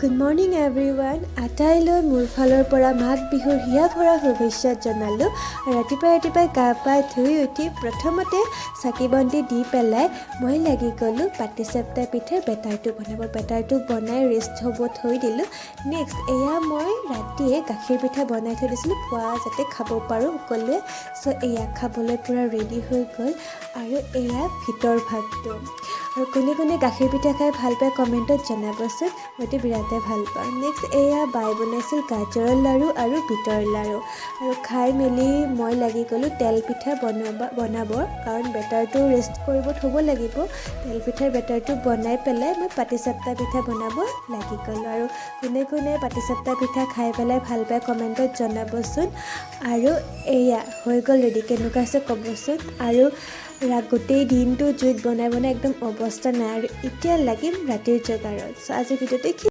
Good morning everyone. আটাইলৈ মোৰ ফালৰ পৰা মাঘ বিহুৰ হিয়া ভৰা শুভেচ্ছা জনালোঁ। ৰাতিপুৱাই গা পা ধুই উঠি প্ৰথমতে চাকি বন্তি দি পেলাই মই লাগি গ'লোঁ পাটিচেপ্তা পিঠাৰ বেটাৰটো বনাব। বেটাৰটো বনাই ৰেষ্ট হ'ব থৈ দিলোঁ। নেক্সট এয়া মই ৰাতিয়ে গাখীৰ পিঠা বনাই থৈ দিছিলোঁ পুৱা যাতে খাব পাৰোঁ সকলোৱে। চ' এয়া খাবলৈ পূৰা ৰেডি হৈ গ'ল আৰু এয়া ভিতৰ ভাগটো। আৰু কোনে কোনে গাখীৰ পিঠা খাই ভাল পায় কমেণ্টত জনাবচোন, মইতো বিৰাটে ভাল পাওঁ। নেক্সট এয়া বাই বনাইছিল গাজৰৰ লাড়ু আৰু বিটৰ লাড়ু। আৰু খাই মেলি মই লাগি গ'লোঁ তেল পিঠা বনাবৰ, কাৰণ বেটাৰটো ৰেষ্ট কৰিব থ'ব লাগিব। তেল পিঠাৰ বেটাৰটো বনাই পেলাই মই পাটিচেপ্তা পিঠা বনাব লাগি গ'লোঁ। আৰু কোনে কোনে পাটিচেপ্তা পিঠা খাই পেলাই ভাল পায় কমেণ্টত জনাবচোন। আৰু এয়া হৈ গ'ল ৰেডি, কেনেকুৱা আছে ক'বচোন। আৰু গোটেই দিনটো জুইত বনাই একদম অৱস্থা নাই। আৰু এতিয়া লাগিম ৰাতিৰ যোগাৰত। চ' আজি ভিডিঅ'তে